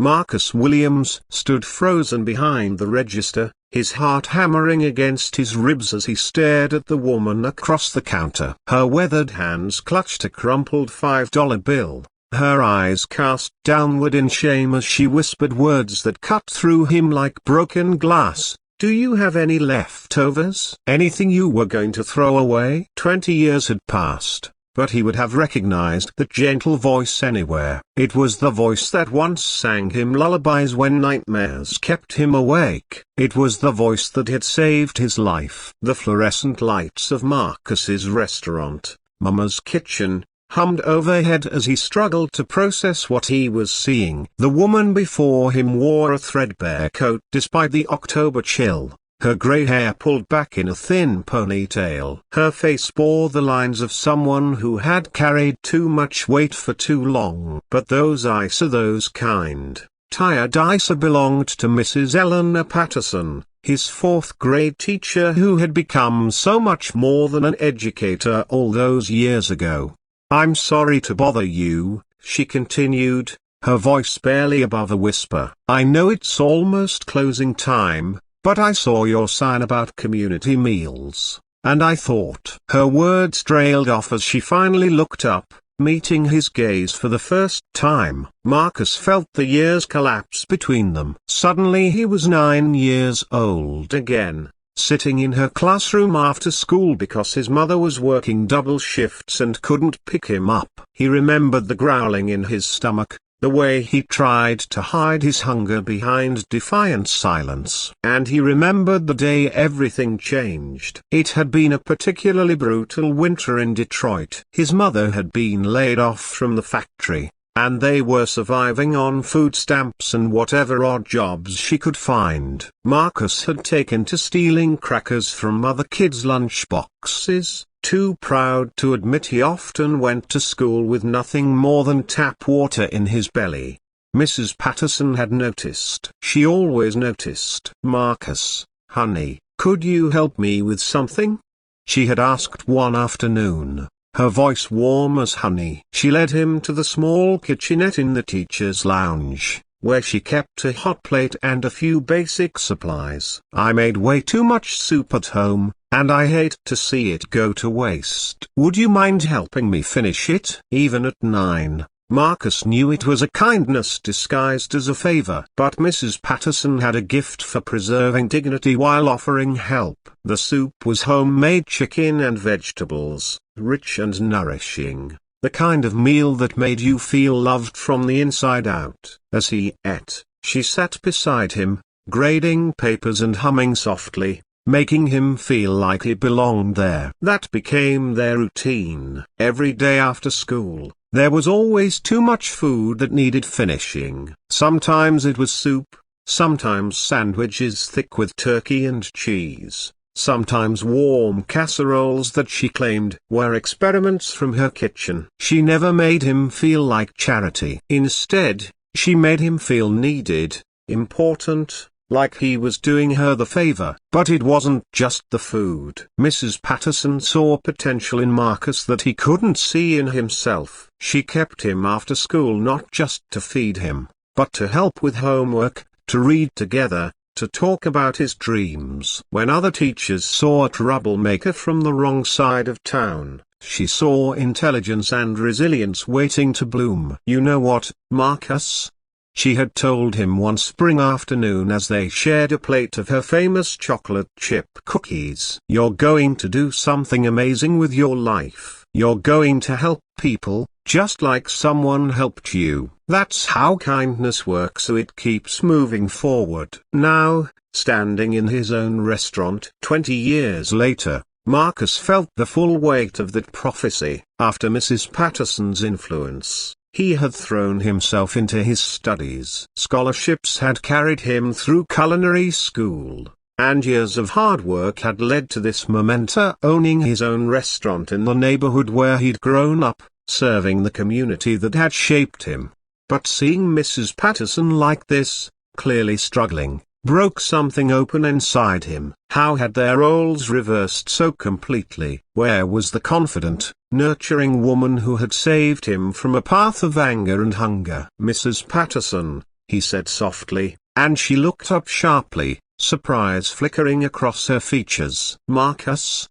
Marcus Williams stood frozen behind the register, his heart hammering against his ribs as he stared at the woman across the counter. Her weathered hands clutched a crumpled $5 bill, her eyes cast downward in shame as she whispered words that cut through him like broken glass. "Do you have any leftovers? Anything you were going to throw away?" 20 years had passed, but he would have recognized that gentle voice anywhere. It was the voice that once sang him lullabies when nightmares kept him awake. It was the voice that had saved his life. The fluorescent lights of Marcus's restaurant, Mama's Kitchen, hummed overhead as he struggled to process what he was seeing. The woman before him wore a threadbare coat despite the October chill, her grey hair pulled back in a thin ponytail. Her face bore the lines of someone who had carried too much weight for too long. But those eyes are those kind. Tired eyes belonged to Mrs. Eleanor Patterson, his fourth-grade teacher who had become so much more than an educator all those years ago. "I'm sorry to bother you," she continued, her voice barely above a whisper. "I know it's almost closing time, but I saw your sign about community meals, and I thought." Her words trailed off as she finally looked up, meeting his gaze for the first time. Marcus felt the years collapse between them. Suddenly he was 9 years old again, sitting in her classroom after school because his mother was working double shifts and couldn't pick him up. He remembered the growling in his stomach, the way he tried to hide his hunger behind defiant silence. And he remembered the day everything changed. It had been a particularly brutal winter in Detroit. His mother had been laid off from the factory, and they were surviving on food stamps and whatever odd jobs she could find. Marcus had taken to stealing crackers from other kids' lunchboxes, too proud to admit he often went to school with nothing more than tap water in his belly. Mrs. Patterson had noticed. She always noticed. "Marcus, honey, could you help me with something?" she had asked one afternoon, her voice warm as honey. She led him to the small kitchenette in the teacher's lounge, where she kept a hot plate and a few basic supplies. "I made way too much soup at home, and I hate to see it go to waste. Would you mind helping me finish it?" Even at 9, Marcus knew it was a kindness disguised as a favor. But Mrs. Patterson had a gift for preserving dignity while offering help. The soup was homemade chicken and vegetables, rich and nourishing, the kind of meal that made you feel loved from the inside out. As he ate, she sat beside him, grading papers and humming softly, making him feel like he belonged there. That became their routine. Every day after school, there was always too much food that needed finishing. Sometimes it was soup, sometimes sandwiches thick with turkey and cheese, sometimes warm casseroles that she claimed were experiments from her kitchen. She never made him feel like charity. Instead, she made him feel needed, important, like he was doing her the favor. But it wasn't just the food. Mrs. Patterson saw potential in Marcus that he couldn't see in himself. She kept him after school not just to feed him, but to help with homework, to read together, to talk about his dreams. When other teachers saw a troublemaker from the wrong side of town, she saw intelligence and resilience waiting to bloom. "You know what, Marcus?" she had told him one spring afternoon as they shared a plate of her famous chocolate chip cookies. "You're going to do something amazing with your life. You're going to help people, just like someone helped you. That's how kindness works, so it keeps moving forward." Now, standing in his own restaurant 20 years later, Marcus felt the full weight of that prophecy. After Mrs. Patterson's influence, he had thrown himself into his studies. Scholarships had carried him through culinary school, and years of hard work had led to this momenta, owning his own restaurant in the neighborhood where he'd grown up, serving the community that had shaped him. But seeing Mrs. Patterson like this, clearly struggling, broke something open inside him. How had their roles reversed so completely? Where was the confident, nurturing woman who had saved him from a path of anger and hunger? Mrs. Patterson, he said softly, and she looked up sharply, surprise flickering across her features. Marcus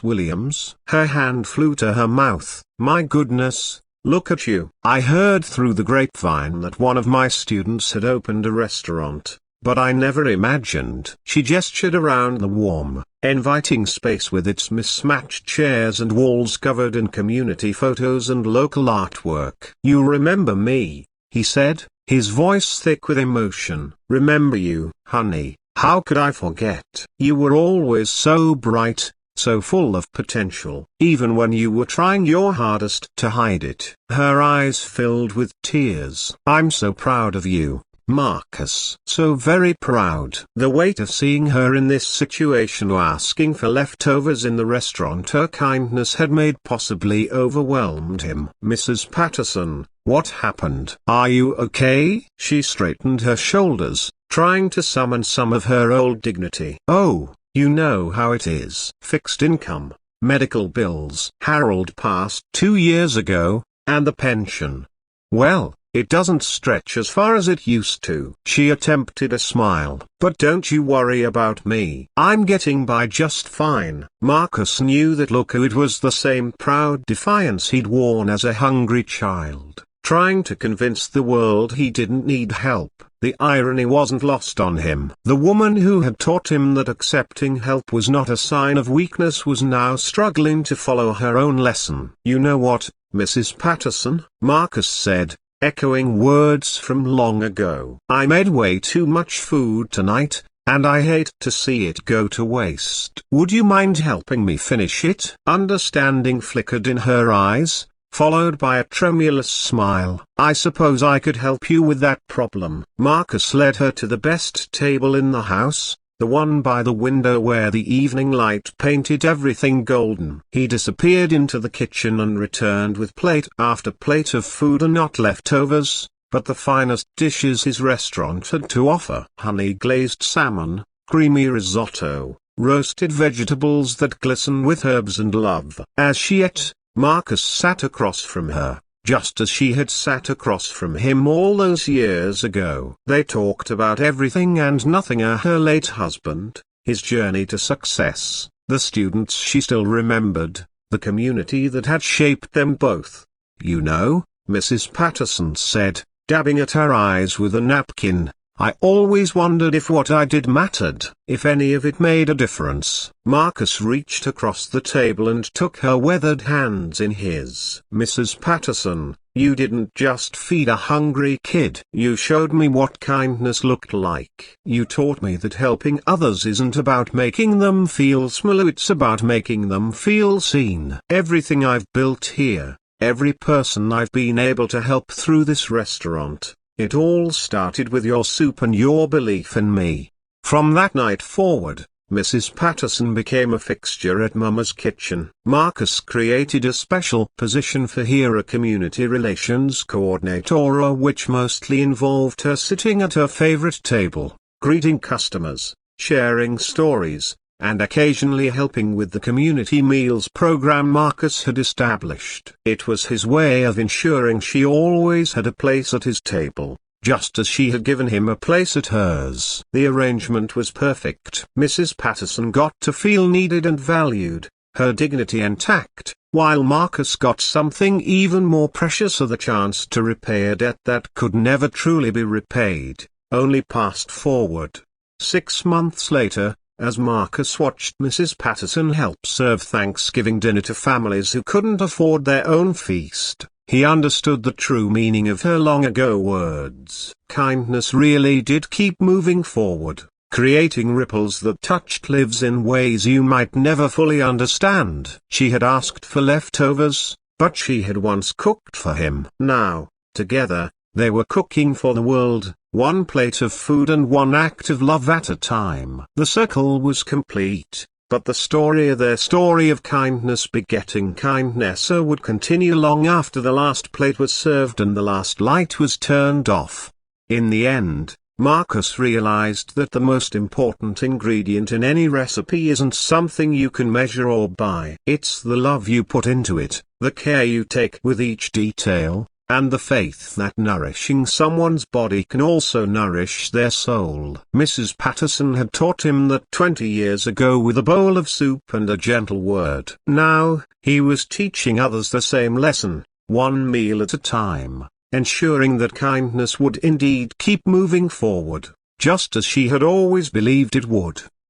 Williams. Her hand flew to her mouth. My goodness, look at you. I heard through the grapevine that one of my students had opened a restaurant, but I never imagined. She gestured around the warm, inviting space with its mismatched chairs and walls covered in community photos and local artwork. You remember me, he said, his voice thick with emotion. Remember you, honey. How could I forget? You were always so bright, so full of potential, even when you were trying your hardest to hide it. Her eyes filled with tears. I'm so proud of you, Marcus. So very proud. The weight of seeing her in this situation, asking for leftovers in the restaurant her kindness had made possibly, overwhelmed him. Mrs. Patterson, what happened? Are you okay? She straightened her shoulders, trying to summon some of her old dignity. Oh, you know how it is. Fixed income, medical bills. Harold passed 2 years ago, and the pension. Well, it doesn't stretch as far as it used to. She attempted a smile. But don't you worry about me. I'm getting by just fine. Marcus knew that look. It was the same proud defiance he'd worn as a hungry child, trying to convince the world he didn't need help. The irony wasn't lost on him. The woman who had taught him that accepting help was not a sign of weakness was now struggling to follow her own lesson. You know what, Mrs. Patterson? Marcus said, echoing words from long ago. I made way too much food tonight, and I hate to see it go to waste. Would you mind helping me finish it? Understanding flickered in her eyes, followed by a tremulous smile. I suppose I could help you with that problem. Marcus led her to the best table in the house, the one by the window where the evening light painted everything golden. He disappeared into the kitchen and returned with plate after plate of food, and not leftovers, but the finest dishes his restaurant had to offer. Honey glazed salmon, creamy risotto, roasted vegetables that glisten with herbs and love. As she ate, Marcus sat across from her, just as she had sat across from him all those years ago. They talked about everything and nothing: her late husband, his journey to success, the students she still remembered, the community that had shaped them both. You know, Mrs. Patterson said, dabbing at her eyes with a napkin, I always wondered if what I did mattered, if any of it made a difference. Marcus reached across the table and took her weathered hands in his. Mrs. Patterson, you didn't just feed a hungry kid. You showed me what kindness looked like. You taught me that helping others isn't about making them feel small, it's about making them feel seen. Everything I've built here, every person I've been able to help through this restaurant, it all started with your soup and your belief in me. From that night forward, Mrs. Patterson became a fixture at Mama's Kitchen. Marcus created a special position for her, a community relations coordinator, which mostly involved her sitting at her favorite table, greeting customers, sharing stories, and occasionally helping with the community meals program Marcus had established. It was his way of ensuring she always had a place at his table, just as she had given him a place at hers. The arrangement was perfect. Mrs. Patterson got to feel needed and valued, her dignity intact, while Marcus got something even more precious: the chance to repay a debt that could never truly be repaid, only passed forward. 6 months later, as Marcus watched Mrs. Patterson help serve Thanksgiving dinner to families who couldn't afford their own feast, he understood the true meaning of her long ago words. Kindness really did keep moving forward, creating ripples that touched lives in ways you might never fully understand. She had asked for leftovers, but she had once cooked for him. Now, together, they were cooking for the world, one plate of food and one act of love at a time. The circle was complete, but their story of kindness begetting kindness would continue long after the last plate was served and the last light was turned off. In the end, Marcus realized that the most important ingredient in any recipe isn't something you can measure or buy. It's the love you put into it, the care you take with each detail, and the faith that nourishing someone's body can also nourish their soul. Mrs. Patterson had taught him that 20 years ago with a bowl of soup and a gentle word. Now, he was teaching others the same lesson, one meal at a time, ensuring that kindness would indeed keep moving forward, just as she had always believed it would.